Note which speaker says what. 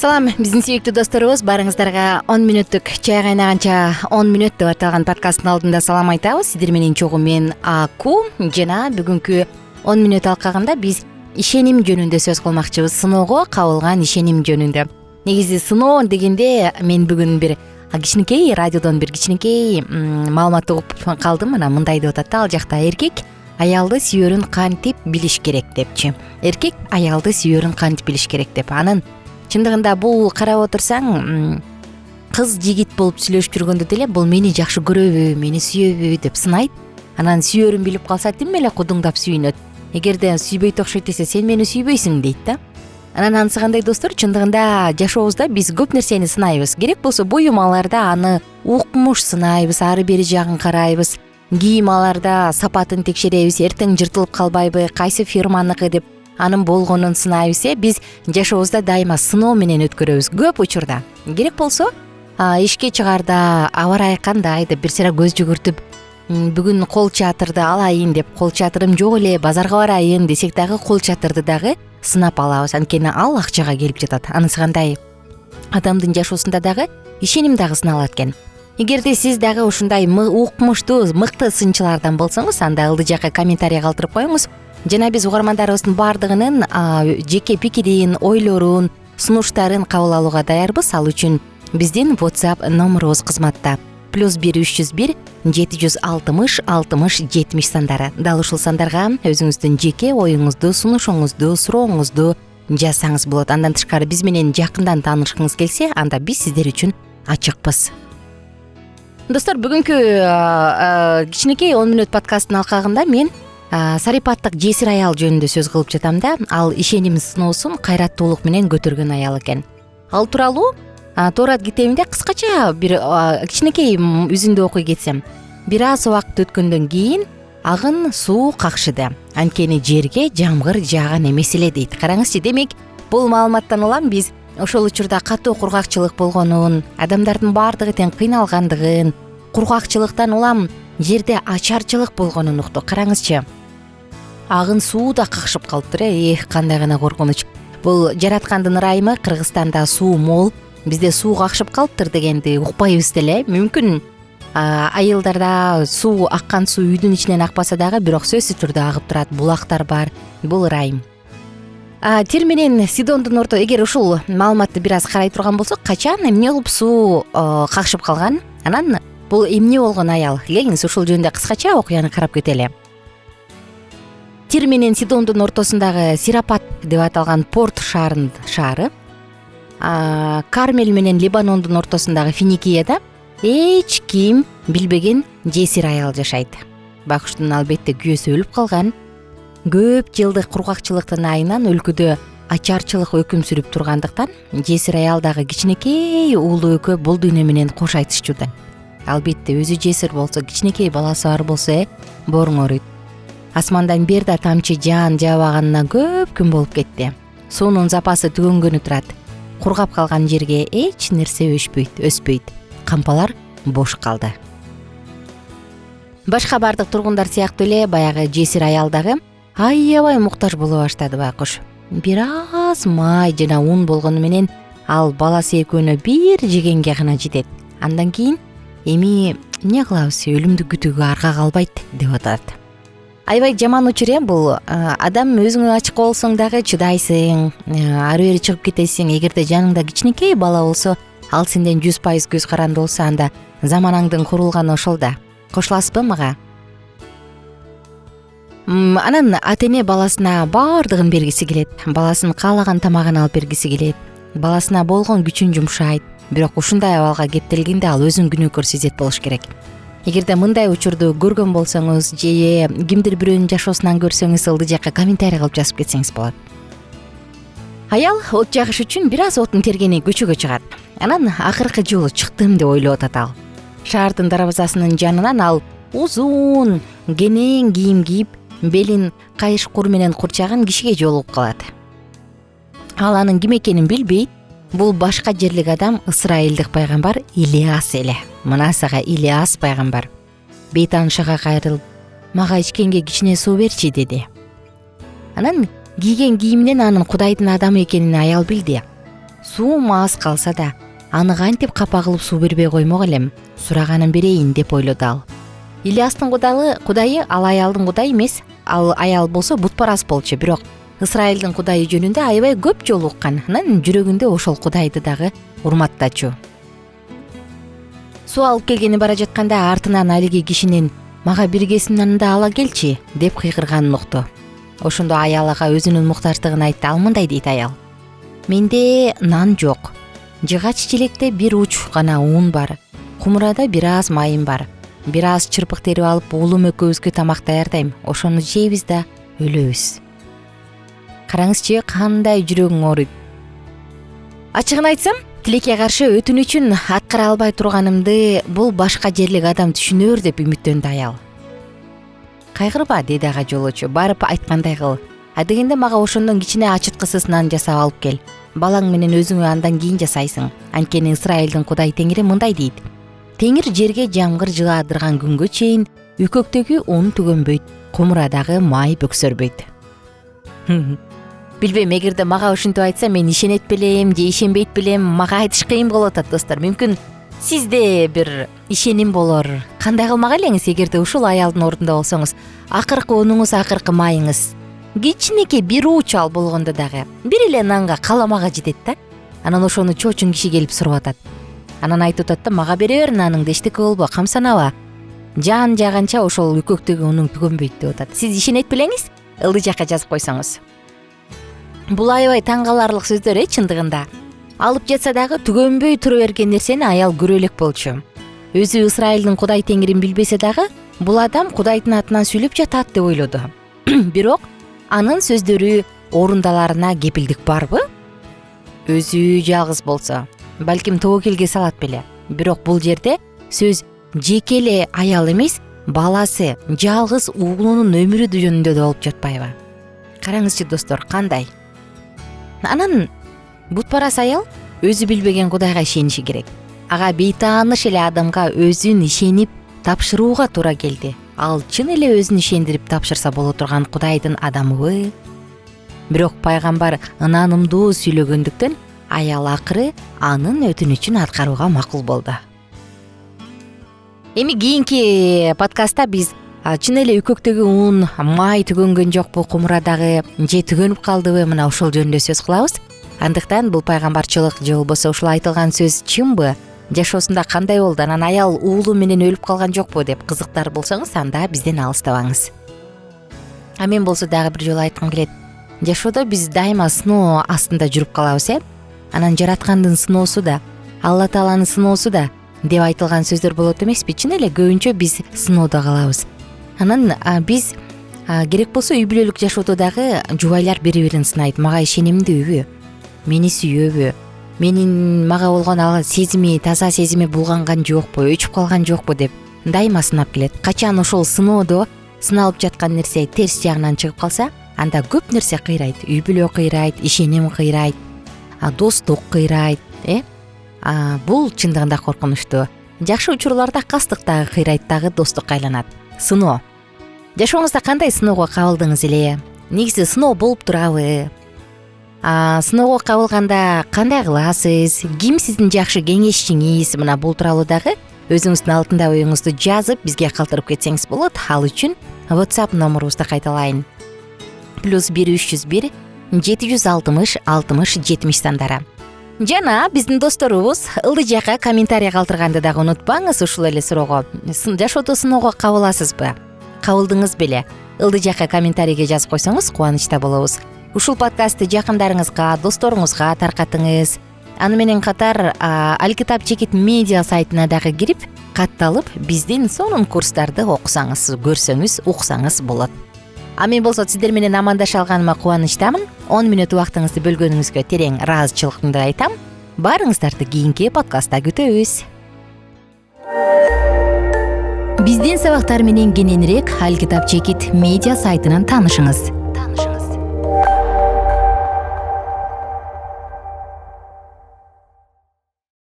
Speaker 1: Салам, биздин сүйүктүү досторубуз, барыңыздарга 10 мүнөттүк чай кайнаганча 10 мүнөт деп аталган подкасттын алдында салам айтабыз. Сиздер менен чогуу мен Аку жана бүгүнкү 10 мүнөт алкагында биз ишеним жөнүндө сөз кылмакчыбыз. Сыноого кабылган ишеним жөнүндө. Негизи сыноо дегенде мен бүгүн бир кичинекей радиодон бир кичинекей маалымат угуп калдым. Мына мындай деп атат да, ал жакта эркек аялды сүйөрүн кантип билиш керек депчи. Эркек аялды сүйөрүн кантип билиш керек деп. Анын чындыгында бул карап отурсаң, кыз жигит болуп сүйлөшүп жүргөндө деле бул мени жакшы көрөбү, мени сүйөбү деп сынайт. Анан сүйөрүн билип калса тим эле кудуңдап сүйүнөт. Эгерде сүйбөйт окшойт десе, сен мени сүйбөйсүң дейт да. Анан анысы кандай достор, чындыгында жашообузда биз көп нерсени сынайбыз. Керек болсо буюм аларда аны укмуш сынайбыз, ары бери жагын карайбыз. Кийим аларда сапатын текшеребиз, эртең жыртылып калбайбы, кайсы фирманыкы деп анын болгонун сынайбыз. Биз жашообузда дайыма сыноо менен өткөрөбүз көп учурда. Керек болсо ишке чыгаарда аба ырайы кандай деп бир сыйра көз жүгүртүп, бүгүн кол чатырды алайын деп, кол чатырым жок эле, базарга барайын десек дагы кол чатырды дагы сынап алабыз. Анткени ал акчага келип жатат. Анысы кандай адамдын жашоосунда дагы ишеним дагы сыналат экен. Эгерде сиз дагы ушундай укмуштуу, мыкты сынчылардан болсоңуз, анда ылдый жакка комментарий калтырып коюңуз. Жана биз угармандарыбыздын баардыгынын жеке пикирин, ойлорун, сунуштарын кабыл алууга даярбыз. Ал үчүн биздин WhatsApp номерубуз кызматта. +1 301 760 60 70 сандары. Дал ушул сандарга өзүңүздүн жеке оюңузду, сунушуңузду, сурооңузду жазсаңыз болот. Андан тышкары биз менен жакындан таанышкыңыз келсе, анда биз сиздер үчүн ачыкпыз. Достор, бүгүнкү кичинекей 10 мүнөт подкасттын алкагында мен сарипаттык жесир аял жөнүндө сөз кылып жатам да. Ал ишеним сыноосун кайраттуулук менен көтөргөн аял экен. Ал тууралуу Торат китебинде кыскача бир кичинекей үзүндү окуй кетсем, бир аз убакыт өткөндөн кийин агын суу какшыды. Анткени жерге жамгыр жааган эмес эле дейт. Караңызчы, демек бул маалыматтан улам биз ошол учурда катуу кургакчылык болгонун, адамдардын баардыгы тең кыйналгандыгын, кургакчылыктан улам жерде ачарчылык болгонун уктук. Караңызчы, агын суу да какшып калыптыр. Кандай гана коркунуч. Бул жараткандын ырайымы. Кыргызстанда суу мол, бизде суу какшып калыптыр дегенди укпайбыз деле. Мүмкүн айылдарда суу, аккан суу үйдүн ичинен акпаса дагы, бирок сөзсүз түрдө агып турат, булактар бар. Бул ырайым. Тир менен Сидондун эгер ушул маалыматты бир аз карай турган болсок, качан эмне кылып суу какшып калган? Анан бул эмне болгон аял? Келиңиз ушул жөнүндө кыскача окуяны карап кетели. Тир менен Сидондун ортосундагы Сирапат деп аталган порт шаары, Кармел менен Либанондун ортосундагы Финикияда эч ким билбеген жесир аял жашайт. Бакуштун албетте күйөөсү өлүп калган. Көп жылдык кургакчылыктын айынан өлкөдө ачарчылык өкүм сүрүп тургандыктан жесир аял дагы кичинекей уулу экөө бул дүйнө менен кош айтышчу да. Албетте өзү жесир болсо, кичинекей баласы бар болсо, боруң ооруйт. Асмандан бир да тамчы жаан жаабаганына көп күн болуп кетти. Суунун запасы түгөнгөнү турат. Кургап калган жерге эч нерсе өспөйт. Кампалар бош калды. Башка бардык тургундар сыяктуу эле баягы жесир аял дагы аябай муктаж боло баштады байкуш. Бир аз май жана ун болгону менен ал баласы экөөнө бир жегенге гана жетет. Андан кийин эми эмне кылабыз, өлүмдү күтүүгө арга калбайт деп атат. Аябай жаман учур бул. Адам өзүңө ачык болсоң дагы чыдайсың, ары бери чыгып кетесиң. Эгерде жаныңда кичинекей бала болсо, ал сенден 100% көз каранды болсо, анда заманаңдын курулганы ошол да. Кошуласызбы мага? Анан ата-эне баласына баардыгын бергиси келет. Баласын каалаган тамагын алып бергиси келет. Баласына болгон күчүн жумшайт. Бирок ушундай абалга кептелгенде ал өзүн күнөөкөр сезет болуш керек. Эгерде мындай учурду көргөн болсоңуз, же кимдир бирөөнүн жашоосунан көрсөңүз, ылдый жакка комментарий кылып жазып кетсеңиз болот. Аял от жагыш үчүн бир аз отун тергени көчөгө чыгат. Анан акыркы жолу чыктым деп ойлоп атат ал. Шаардын дарбазасынын жанынан ал узун, кенен кийим кийип, белин кайыш кур менен курчаган кишиге жолугуп калат. Ал анын ким экенин билбейт. Бул башка жерлик адам, ысрайылдык пайгамбар Илияс эле. Мына сага Илияс пайгамбар. Бейтанышыга кайрылып, мага ичкенге кичине суу берчи деди. Анан кийген кийиминен анын Кудайдын адамы экенин аял билди. суум аз калса да аны кантип капа кылып суу бербей коймок элем, сураганын берейин деп ойлоду ал. Ильястын кудайы ал аялдын кудайы эмес, ал аял болсо бутпарас болчу, бирок Исраилдин кудайы жөнүндө аябай көп жолу уккан. Анан жүрөгүндө ошол кудайды дагы урматтачу. Суу алып келгени бара жатканда артынан алиги кишинин мага бир кесим нанды ала келчи деп кыйкырганын укту. Ошондо аял ага өзүнүн муктаждыгын айтты. Ал мындай дейт аял: менде нан жок. Жыгач челекте бир уч гана ун бар. Кумурада бир аз майым бар. Бир аз чырпык терип алып уулум экөөбүзгө тамак даярдайм. Ошону жейбиз да өлөбүз. Караңызчы, кандай жүрөгүң ооруйт. Ачыгын айтсам, тилекке каршы өтүнүчүн аткара албай турганымды бул башка жерлик адам түшүнөр деп үмүттөндү аял. Кайгырба, деди ага жолоочу, барып айткандай кыл. Адегенде мага ошондон кичине ачыткысыз нан жасап алып кел. Балаң менен өзүңө андан кийин жасайсың. Анткени Исраилдин Кудай Теңири мындай дейт: Теңир жерге жамгыр жаадырган күнгө чейин үкөктөгү ун түгөнбөйт, кумурадагы май бөксөрбөйт. Билбейм, эгерде мага ушинтип айтса, мен ишенет белем же ишенбейт белем, мага айтыш кыйын болуп атат, достор. Мүмкүн сизде бир ишеним болор. Кандай кылмак элеңиз, эгерде ушул аялдын ордунда болсоңуз, акыркы унуңуз, акыркы майыңыз кичинекей бир уч ал болгондо дагы бир эле нанга каламага жетет да. Анан ошону чоочун киши келип сурап атат. Анан айтып атат да: мага бере бер наныңды, эчтеке болбо, камсанаба. Жан жаганча ошол үкөктөгү унуң түгөнбөйт деп атат. Сиз ишенет белеңиз? Ылдый жакка жазып койсоңуз. Бул аябай таң каларлык сөздөр, чындыгында. Алып жатса дагы түгөнбөй тура берген нерсени аял көрө элек болчу. Өзү Исраилдин Кудай Теңирин билбесе дагы, бул адам Кудайдын атынан сүйлөп жатат деп ойлоду. Бирок анын сөздөрү орундаларына кепилдик барбы? Өзү жалгыз болсо, балким тобокелге салат беле. Бирок бул жерде сөз жеке эле аял эмес, баласы, жалгыз уулунун өмүрү жөнүндө да болуп жатпайбы? Караңызчы, достор, кандай? Анан бутпарас аял өзү билбеген Кудайга ишениши керек. Ага бейтааныш эле адамга өзүн ишенип тапшырууга туура келди. Ал чын эле өзүн ишендирип тапшырса боло турган Кудайдын адамыбы? Бирок пайгамбар ынанымдуу сүйлөгөндүктөн аял акыры анын өтүнүчүн аткарууга макул болду. Эми кийинки подкастта биз чын эле үкөктөгү ун, май түгөнгөн жокпу, кумурадагы же түгөнүп калдыбы, мына ошол жөнүндө сөз кылабыз. Андыктан бул пайгамбарчылык же болбосо ушул айтылган сөз чынбы? Жашоосунда кандай болду? Анан аял уулу менен өлүп калган жокпу деп кызыктар болсоңуз, анда бизден алыстабаңыз. Мен болсо дагы бир жолу айткым келет. Жашоодо биз дайыма сыноо астында жүрүп калабыз, Анан жараткандын сыноосу да, Алла Тааланын сыноосу да деп айтылган сөздөр болот эмеспи? Чын эле көбүнчө биз сыноодо калабыз. Анан биз керек болсо үй бүлөлүк жашоодо дагы жубайлар бири-бирин сынайт. Мага ишенимдүүбү? Мени сүйөбү? Мага болгон сезими, таза сезими булганган жокпу, өчүп калган жокпу деп дайыма сынап келет. Качан ошол сыноодо сыналып жаткан нерсе терс жагынан чыгып калса, анда көп нерсе кыйрайт. Үй бүлө кыйрайт, ишеним кыйрайт, достук кыйрайт, Бул чындыгында коркунучтуу. Жакшы учурларда кастык дагы кыйрайт, дагы достукка айланат. Сыноо. Жашооңузда кандай сыноого кабылдыңыз эле? Негизи сыноо болуп турабы? Сыноого кабылганда кандай кыласыз? Ким сиздин жакшы кеңешчиңиз? Мына бул тууралуу дагы өзүңүздүн алтында оюңузду жазып бизге калтырып кетсеңиз болот. Ал үчүн WhatsApp номерубузду кайталайын. +1 301 760 60 70 сандары. Жана биздин досторубуз ылдый жакка комментарий калтырганды дагы унутпаңыз. Ушул эле суроого: жашоодо сыноого кабыласызбы? Кабылдыңыз беле? Ылдый жакка комментарийге жазып койсоңуз кубанычта болобуз. Ушул подкастты жакындарыңызга, досторуңузга таркатыңыз. Аны менен катар Алкитап Чекит медиа сайтына дагы кирип, катталып, биздин сонун курстарды окусаңыз, көрсөңүз, уксаңыз болот. Мен болсо сиздер менен амандаша алганыма кубанычтамын. 10 мүнөт убактыңызды бөлгөнүңүзгө терең ыраазычылыгымды айтам. Баарыңыздарды кийинки подкастта күтөбүз. Биздин сабактар менен кененирээк Алкитап Чекит медиа сайтынан таанышыңыз.